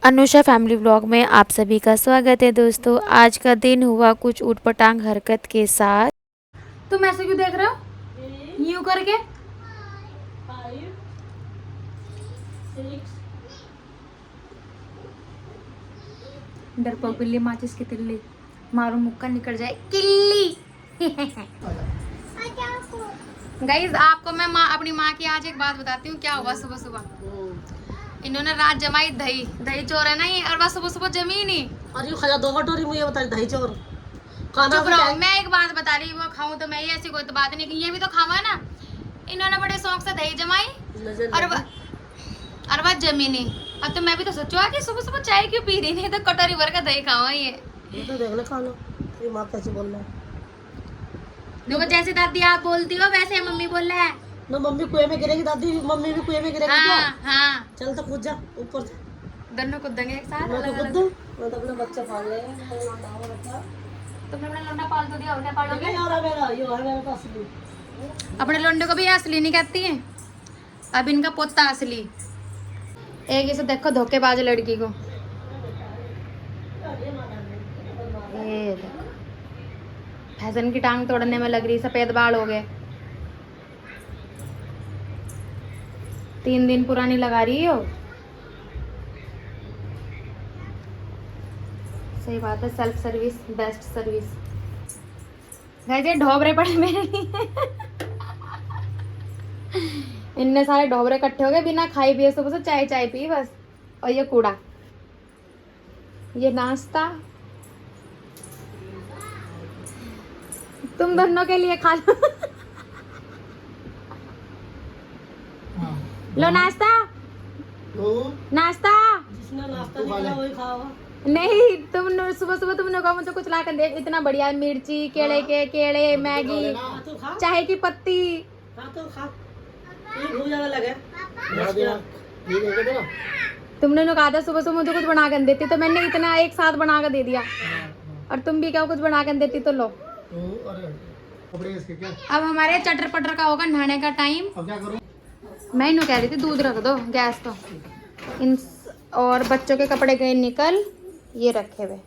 Anusha family vlog में आप सभी का स्वागत है दोस्तों। आज का दिन हुआ कुछ ऊटपटांग हरकत के साथ। तुम ऐसे क्यों देख रहे हो यूं करके? 5, 6 डरपोक बिल्ली माचिस की तिल्ली मारो मुक्का निकल जाए किल्ली। गाइस आपको मैं अपनी माँ की आज एक बात बताती हूँ क्या हुआ सुबह सुबह। इन्होंने रात जमाई दही दही चोर है ना ये, और बस सुबह सुबह जमी नहीं। अरे खजा दो कटोरी मुझे बता दही चोर चुप रहो, मैं एक बात बता रही हूँ, वो खाऊं तो मैं, ये ऐसी कोई तो बात नहीं कि ये भी तो खावा है ना। इन्होंने बड़े शौक से दही जमाई और वह जमी नहीं। अब तो मैं भी तो सोचूंगा कि सुबह सुबह चाय क्यों पी रही, नहीं तो कटोरी भर का दही खावा ये तो देख ले खा लो। तेरी माँ कैसे बोल रहा है? देखो जैसे दादी आप बोलती हो वैसे मम्मी बोल रहा है ना मम्मी कुएं में गिरेगी, दादी मम्मी भी कुएं में गिरेगी। हाँ हाँ चल तो कूद जा ऊपर से। दोनों कूदेंगे एक साथ। मैं तो कूद दूं, मैं तो अपना बच्चा पाल रहे तुमने अपना लौंडा पाल तो दिया, और क्या पालोगे? मेरा यो है मेरा तो असली। अपने लौंडे को भी असली नहीं कहती है, अब इनका पोता असली। एक इसे देखो धोखेबाज लड़की को, ये देखो फैशन की टांग तोड़ने में लग रही, सफेद बाल हो गए, 3 दिन पुरानी लगा रही हो। सही बात है, self service best service. Guys ये ढोबरे पड़े मेरे लिए। इनने सारे ढोबरे इकट्ठे हो गए बिना खाई पिए, सुबह से चाय चाय पी बस। और ये कूड़ा, ये नाश्ता तुम दोनों के लिए खा लो। लो नाश्ता नाश्ता। जिसने नाश्ता नहीं किया वही खाओगा। नहीं तुम सुबह सुबह तुमने कहा मुझे कुछ ला कर दे, इतना बढ़िया मिर्ची केले के केले मैगी तो खा, चाय की पत्ती। खा तो खा। ये भूख ज्यादा लगे। तुमने तो कहा था सुबह सुबह मुझे कुछ बना कर देती, तो मैंने इतना एक साथ बना कर दे दिया। और तुम भी क्या कुछ बना कर देती तो लो। अब हमारे चटर पटर का होगा नहाने का टाइम। अब क्या करूं? मैं इन्हों कह रही थी दूध रख दो गैस तो इन, और बच्चों के कपड़े गए निकल, ये रखे हुए।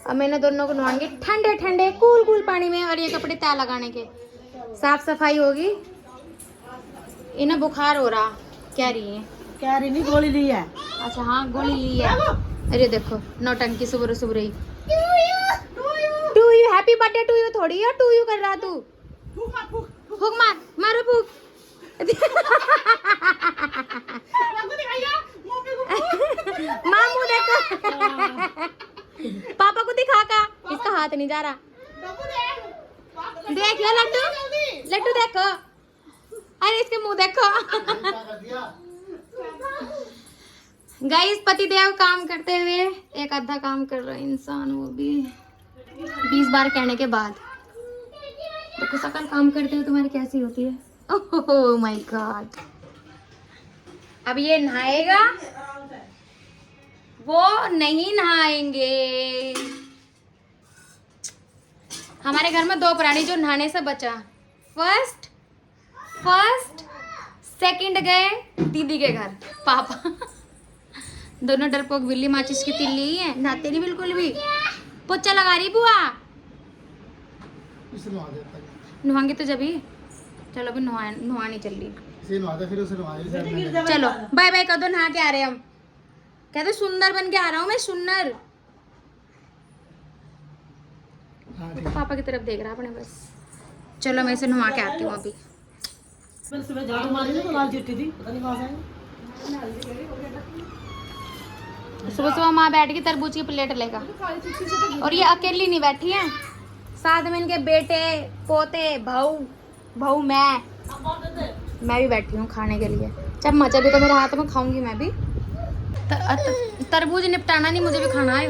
अब मैंने दोनों को नहाएंगे ठंडे ठंडे कूल कूल पानी में, और ये कपड़े तय लगाने के। साफ सफाई होगी। इन्हें बुखार हो रहा कह रही है। क्या रही नहीं गोली ली है? अच्छा हाँ गोली ली है। अरे देखो नौटंकी सुबह सुबह ही। To you happy birthday to you थोड़ी है टू यू कर रहा तू। फूक मार मारो फूक। माँ मुँह देखो। पापा को दिखा का, इसका हाथ नहीं जा रहा। देख लो लड्डू लड्डू देखो, अरे इसके मुंह देखो। गाइस पतिदेव काम करते हुए एक आधा काम कर रहा है इंसान, वो भी 20 बार कहने के बाद। देखो सकल काम करते हुए तुम्हारी कैसी होती है। Oh my God. अब ये नहाएगा, वो नहीं नहाएंगे। हमारे घर में 2 प्राणी जो नहाने से बचा। फर्स्ट सेकंड गए दीदी के घर पापा। दोनों डरपोक बिल्ली माचिस की तिल्ली ही है, नहाते नहीं बिल्कुल भी। पोछा लगा रही बुआ। नहाएंगे तो जब ही। चलो भी नहानी चल रही। चलो बाय बाय कर दो, नहा के आ रहे हम। कहते सुंदर बन के आ रहा हूँ मैं, सुंदर। पापा की तरफ देख रहा अपने बस। चलो मैं इसे नहा के आती हूँ अभी। मैंने सुबह झाड़ू मारी थी तो लाल चिट्टी थी, पता नहीं कहाँ से आई। सुबह सुबह माँ बैठ के तरबूज की प्लेट लेगा, और ये अकेली नहीं बैठी है, साथ में इनके बेटे पोते भाऊ मैं भी बैठी हूँ खाने के लिए। जब मजा भी तो मेरे हाथ में, खाऊंगी मैं भी। तरबूज निपटाना नहीं, मुझे भी खाना है।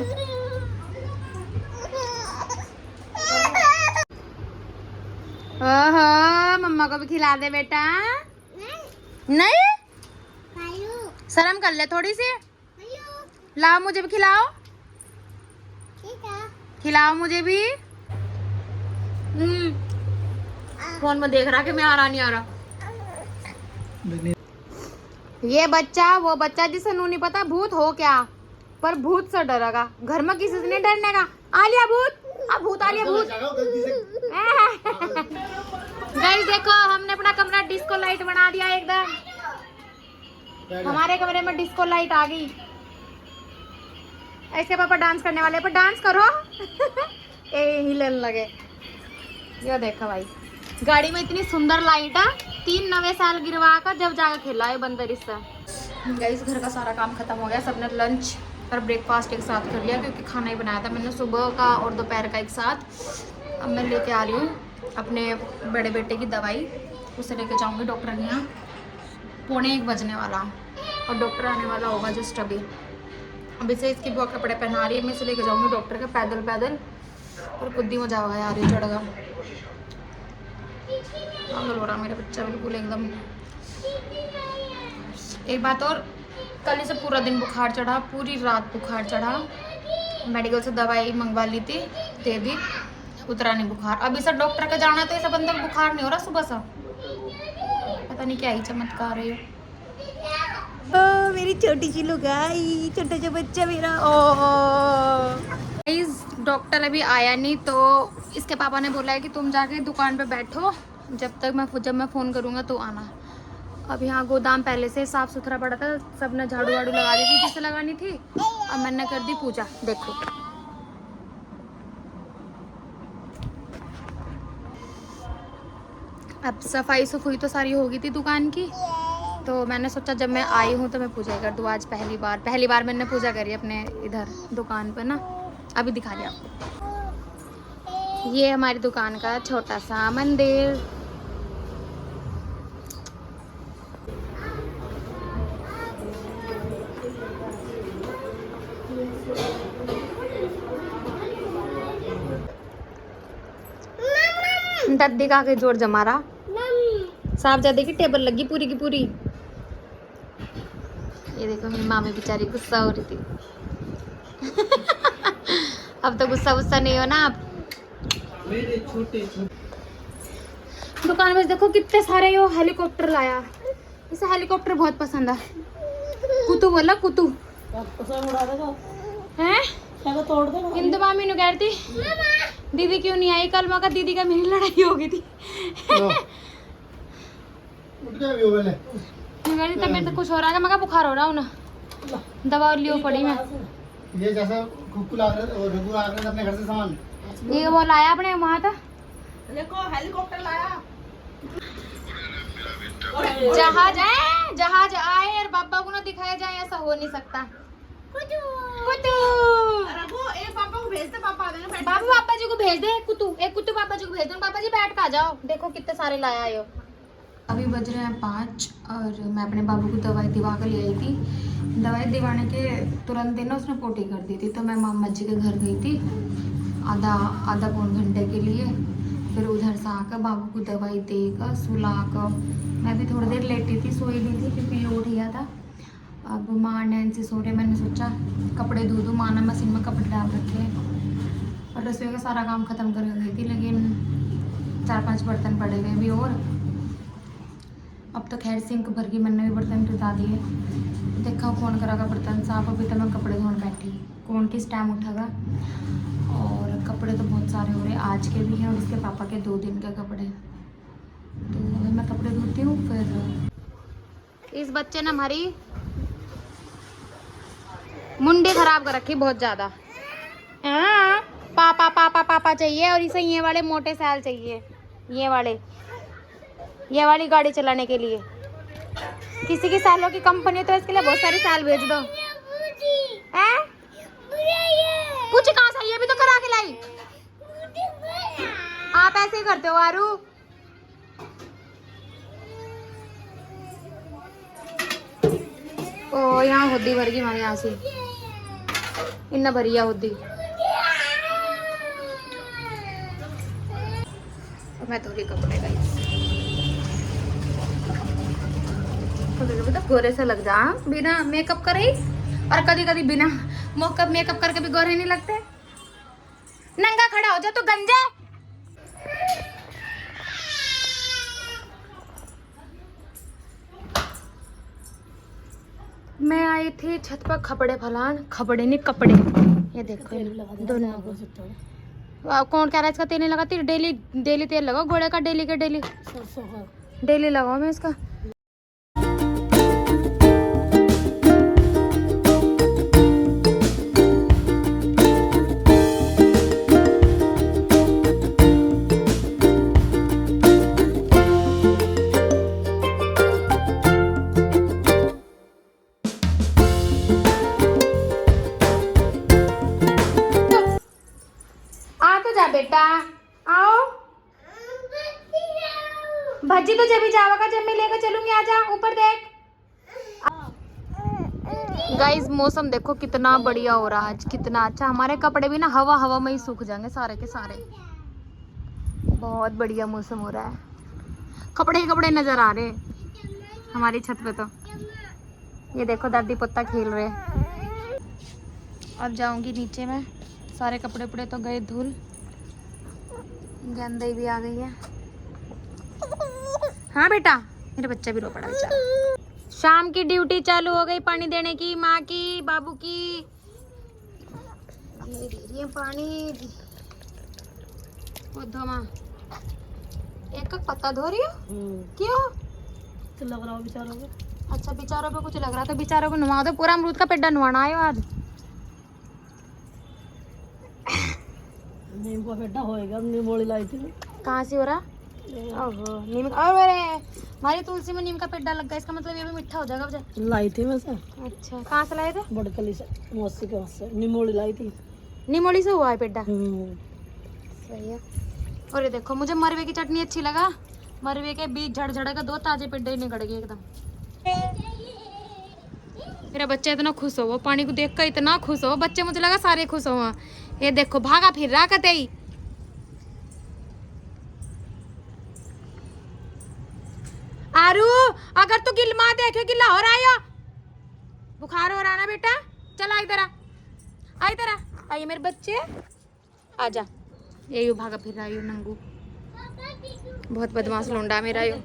ओहो मम्मा को भी खिला दे बेटा। नहीं शर्म कर ले थोड़ी सी। लाओ मुझे भी खिलाओ, खिलाओ मुझे भी। फोन में देख रहा कि मैं आ रहा नहीं आ रहा। ये बच्चा वो बच्चा जिसे नू नहीं पता भूत हो क्या, पर भूत से डरेगा, घर में किसी से नहीं डरने का। आलिया भूत, अब भूत आलिया भूत। गाइस देखो हमने अपना कमरा डिस्को लाइट बना दिया एकदम। हमारे कमरे में डिस्को लाइट आ गई। ऐसे पापा डांस करने वाले, पर डांस करो। ए हिलन लगे। ये देखो भाई गाड़ी में इतनी सुंदर लाइट है, 3 नवे साल गिरवा कर जब जाकर खेला है बंदर इससे। गाइस घर का सारा काम खत्म हो गया, सबने लंच और ब्रेकफास्ट एक साथ कर लिया क्योंकि खाना ही बनाया था मैंने सुबह का और दोपहर का एक साथ। अब मैं लेके आ रही हूँ अपने बड़े बेटे की दवाई, उसे लेके जाऊँगी डॉक्टर के यहाँ। 1:45 बजने वाला और डॉक्टर आने वाला होगा जस्ट अभी से इसकी बुआ कपड़े पहना रही है। मैं इसे लेके जाऊँगी डॉक्टर के पैदल पैदल, और खुद ही मजा आएगा यार। ये चढ़ेगा पागल हो रहा मेरा बच्चा बिल्कुल एकदम। एक बात और, कल से पूरा दिन बुखार चढ़ा, पूरी रात बुखार चढ़ा। मेडिकल से दवाई मंगवा ली थी, दे दी, उतरा नहीं बुखार। अभी से डॉक्टर के जाना तो ऐसा बंदे को बुखार नहीं हो रहा सुबह से, पता नहीं क्या ही चमत्कार है। ओ मेरी छोटी सी लुगाई, छोटा सा बच्चा मेरा। ओ डॉक्टर अभी आया नहीं तो इसके पापा ने बोला है कि तुम जाके दुकान पे बैठो, जब मैं फ़ोन करूँगा तो आना। अब यहाँ गोदाम पहले से साफ़ सुथरा पड़ा था, सब ने झाड़ू वाड़ू लगा दी थी जिसे लगानी थी, अब मैंने कर दी पूजा। देखो अब सफाई सफाई तो सारी हो गई थी दुकान की, तो मैंने सोचा जब मैं आई हूँ तो मैं पूजा कर दूँ। आज पहली बार मैंने पूजा करी अपने इधर दुकान पर ना। अभी दिखा दिया आपको, ये हमारी दुकान का छोटा सा मंदिर। दद्दी का के जोर जमा रहा, साफ ज्यादा की टेबल लगी पूरी की पूरी। ये देखो मेरी मामी बेचारी गुस्सा हो रही थी। अब तो गुस्सा नहीं हो ना आप। मेरे छोटे दुकान में देखो कितने सारे यो हेलीकॉप्टर लाया, इसे हेलीकॉप्टर बहुत पसंद है। कुतु बोला कुतु उड़ा देगा हैं, क्या तोड़ देगा। इंदु मामी ने कह रही थी दीदी क्यों नहीं आई, कल मगर दीदी का मेरी लड़ाई हो गई थी। तबीयत तो कुछ हो रहा है, मगर बुखार हो रहा हूँ ना, दवा लियो पड़ी मैं। ये जैसा कुकुल आ रहे अपने घर से सामान, ये वो लाया अपने वहाँ था, देखो हेलीकॉप्टर लाया। जहाज आए और बाबा को ना दिखाया जाए, ऐसा हो नहीं सकता। कुतु रघु एक पापा को भेज दे, पापा आ जाएंगे। पापा जी को भेज दे, एक कुतु पापा जी को भेज दो। पापा जी बैठ कर आ जाओ, देखो कितने सारे लाया है। अभी बज रहे हैं 5 और मैं अपने बाबू को दवाई दिवा कर ले आई थी। दवाई दिवाने के तुरंत दिन उसने पोटी कर दी थी, तो मैं मामा जी के घर गई थी आधा पौन घंटे के लिए। फिर उधर से आकर बाबू को दवाई देकर सुला कर मैं भी थोड़ी देर लेटी थी, सोई भी थी क्योंकि ये उठ गया था। अब माँ नैन्सी सो रहे, मैंने सोचा कपड़े धो दूँ। माँ ने मशीन में कपड़े डाल रखे और रसोई का सारा काम ख़त्म कर गई थी, लेकिन 4-5 बर्तन पड़े गए अभी। और अब तो खैर सिंक भर के मैंने भी बर्तन पिता दिए। देखा कौन करेगा बर्तन साफ, अभी तो मैं कपड़े धोने बैठी, कौन किस टाइम उठेगा। और कपड़े तो बहुत सारे हो रहे, आज के भी हैं और इसके पापा के 2 दिन के कपड़े। तो अभी मैं कपड़े धोती हूँ। फिर इस बच्चे ने हमारी मुंडी खराब कर रखी बहुत ज़्यादा। हाँ पापा पापा पापा चाहिए, और इसे ये वाले मोटे सैल चाहिए, ये वाली गाड़ी चलाने के लिए। किसी की सैलों की कंपनी तो इसके लिए बहुत सारी सैल भेज दो। हैं? कुछ कहाँ से, ये भी तो करा के लाई। आप ऐसे ही करते हो आरू। ओ यहाँ होदी भर गई हमारे यहाँ से, इन्ना भरिया होदी। मैं थोड़ी कपड़े गई तो गोरे से लग जा बिना मेकअप करे ही, और कभी कभी बिना मेकअप करके भी गोरे नहीं लगते। नंगा खड़ा हो जा तो गंजा। मैं आई थी छत पर खपड़े फलान, खपड़े नहीं कपड़े, ये देखो दोनों। कौन कह रहा है इसका तेल नहीं लगाती? डेली डेली तेल लगाओ घोड़े का, डेली के डेली डेली लगाओ मैं इसका। आ तो जा बेटा, आओ। भज्जी तो जब भी जाओगा जब मैं लेकर चलूंगी, आजा ऊपर देख। गाइस मौसम देखो कितना बढ़िया हो रहा है आज, कितना अच्छा। हमारे कपड़े भी ना हवा हवा में ही सूख जाएंगे सारे के सारे। बहुत बढ़िया मौसम हो रहा है, कपड़े ही कपड़े नजर आ रहे हैं हमारी छत पे। तो ये देखो दादी पोता खेल रहे हैं। अब जाऊंगी नीचे में, सारे कपड़े उपड़े तो गए धुल, गंदगी भी आ गई है। हाँ बेटा, मेरा बच्चा भी रो पड़ा बेचारा। शाम की ड्यूटी चालू हो गई पानी देने की, माँ की बाबू की। ये दे रही है पानी। वो धो माँ, एक का पत्ता धो रही हो? क्यों? तो लग रहा हो बेचारों को। अच्छा बेचारों पे कुछ लग रहा था, बेचारों को नवा दो। पूरा अमरूद का पेड्डा नवाना आयो आज। नीम का पेड़ा होएगा, नीमोड़ी लाई थी। कहाँ से हो रहा? ओहो नीम का। अरे हमारी तुलसी में नीम का पेड्डा लग गया, इसका मतलब ये भी मीठा हो जाएगा बजा। लाई थी मैं से। अच्छा कहाँ से लाए थे? बड़कली से, मौसी के वहाँ से नीमोड़ी लाई थी। निमोली से हुआ है पेड्डा। सही है। और ये देखो मुझे मरवे की चटनी अच्छी लगा, मरवे के बीज झड़ झड़ के 2 ताजे पेड्डे ही निकल गए एकदम। मेरा बच्चा इतना खुश हो, पानी को देख कर इतना खुश हो। बच्चे मुझे लगा सारे खुश हो। ये देखो भागा फिर रहा कते ही। आरू अगर तू गिलमा देखे गिला हो रहा है, बुखार हो रहा ना बेटा, चल आ इधर, आ इधर, आइए मेरे बच्चे, आजा। ये यू भागा फिर रहा है नंगू, बहुत बदमाश लोंडा मेरा यो।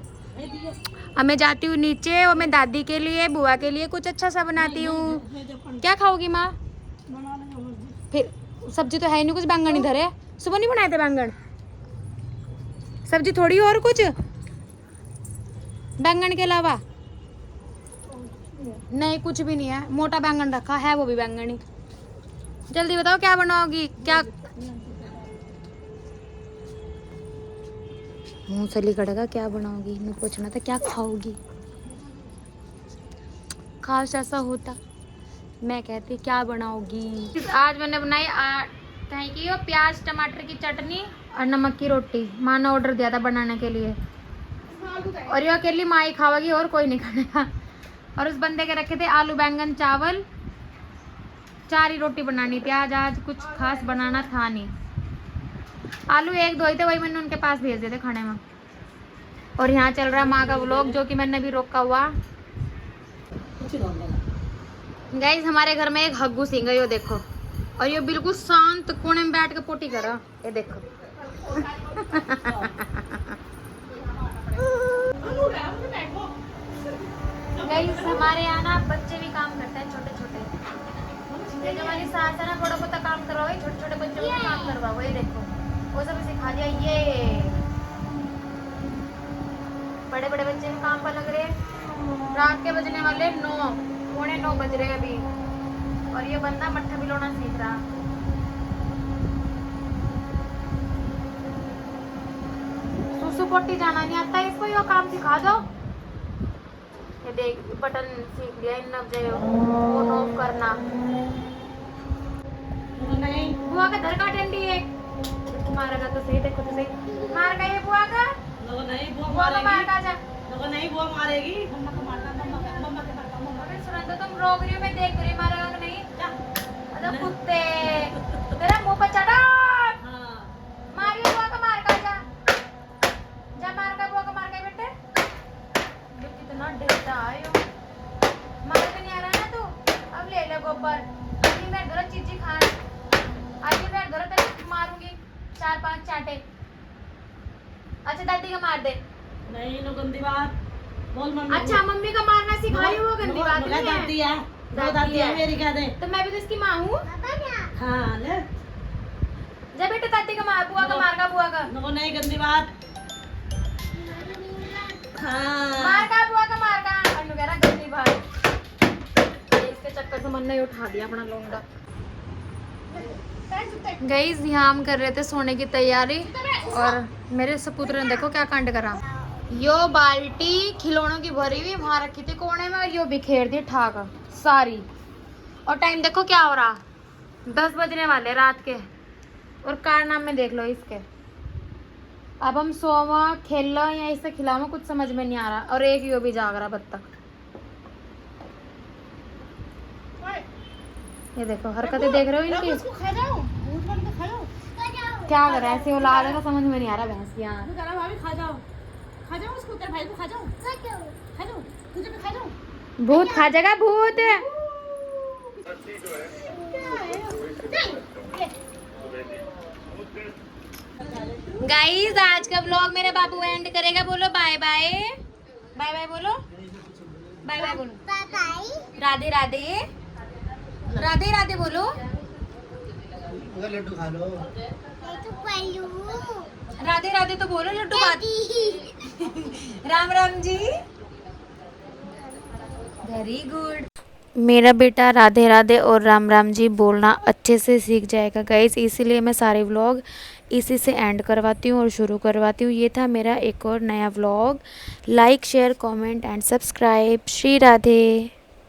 अब मैं जाती हूँ नीचे और मैं दादी के लिए बुआ के लिए कुछ अच्छा सा बनाती हूँ। क्या खाओगी माँ? फिर सब्जी तो है नहीं कुछ, बैंगन इधर है। सुबह नहीं बनाए थे बैंगन? सब्जी थोड़ी और कुछ बैंगन के अलावा? नहीं कुछ भी नहीं है, मोटा बैंगन रखा है, वो भी बैंगन ही। जल्दी बताओ क्या बनाओगी? क्या मुँह चली कड़ेगा, क्या बनाओगी? मैं पूछना था क्या खाओगी। खास ऐसा होता मैं कहती क्या बनाओगी। आज मैंने बनाई कहीं की वो प्याज टमाटर की चटनी और नमक की रोटी। माँ ने ऑर्डर दिया था बनाने के लिए, और ये अकेली माँ ही खाओगी और कोई नहीं खाएगा। और उस बंदे के रखे थे आलू बैंगन चावल, 4 ही रोटी बनानी थी आज। आज कुछ खास बनाना था नहीं। आलू 1-2 ही थे, वही मैंने उनके पास भेज दिए थे खाने में। और यहाँ चल रहा है माँ का व्लॉग, जो कि मैंने भी रोका हुआ। गाइस हमारे घर में एक हग्गू सिंह है, यो देखो। और ये बिल्कुल शांत कोने में बैठ के पोटी कर रहा, ये देखो। गाइस हमारे यहाँ ना बच्चे भी काम करते हैं, छोटे छोटे। ये जो हमारी सास है ना, थोड़ा बहुत काम करवाओ, छोटे छोटे बच्चों को काम करवाओ। ये देखो वो सब सिखा दिया। ये बड़े बड़े बच्चे भी काम पर लग रहे हैं। रात के बजने वाले 9, 9:15 बज रहे हैं अभी, और ये बंदा मट्ठा भिगोना सीख रहा। सुसु पोटी जाना नहीं आता इसको, ये काम सिखा दो। ये देख बटन सीख लिया इन ऑन ऑफ करना। बुआ का धर का डंडी है, मारेगा तो सही, देखो तो सही। मार गई बुआ का? नहीं बुआ मारेगी। मार का जा। नहीं बुआ मारेगी। अबे सुनंदा तुम रोक रही हो, मैं देख रही, मारेगा कि नहीं? अरे कुत्ते तेरा मुंह पर चढ़ा। मारियो बुआ का, मार का जा। जा मार का बुआ का, मार का बेटे। कितना डरता आयो, मार के नहीं आ रहा ना तू? अब ले ले गोबर। अभी मैं घर चीजी खान, आज मैं घर तक मारूंगी 4-5 चाटे। अच्छा दादी का मार दे। नहीं नो गंदी बात। बोल मम्मी। अच्छा मम्मी का मारना सिखाई वो गंदी बात नहीं दादी है। है, वो दादी है मेरी कह दे। तो मैं भी तो इसकी माँ हूँ। हाँ ले। जब बेटे दादी का मार, बुआ का मार का, बुआ का वो नहीं गंदी बात। हाँ मार का, बुआ का मार का। अन्नू कह रहा गंदी बात। इसके चक्कर से मन ने उठा दिया अपना लोंडा। गाइस यहाँ हम कर रहे थे सोने की तैयारी और मेरे सपुत्र ने देखो क्या कांड करा। यो बाल्टी खिलौनों की भरी हुई वहां रखी थी कोने में और यो बिखेर दी ठाक सारी। और टाइम देखो क्या हो रहा, 10 बजने वाले रात के। और कारनामे देख लो इसके। अब हम सोवा खेलना या इसे खिलावा कुछ समझ में नहीं आ रहा। और एक यो भी जाग रहा बत्तख। ये देखो हरकतें देख रहे हो इनकी। क्या कर रहा है ऐसे औलाद है का समझ में नहीं आ रहा भैंस की। यहाँ भाभी खा जाओ उसको, तेरे भाई को खा जाओ तुझे भी खा जाओ। भूत खा जाएगा भूत। गाइस आज का व्लॉग मेरे बाबू एंड करेगा। बोलो बाय बाय। बाय बाय बोलो। बाय बाय बोलो। राधे राधे। राधे राधे बोलो। उधर लड्डू खा लो। राधे राधे तो बोलो लड्डू बात। राम राम जी। Very good. मेरा बेटा राधे राधे और राम राम जी बोलना अच्छे से सीख जाएगा गाइस, इसीलिए मैं सारे व्लॉग इसी से एंड करवाती हूँ और शुरू करवाती हूँ। ये था मेरा एक और नया vlog. Like share comment and subscribe. Shri Radhe.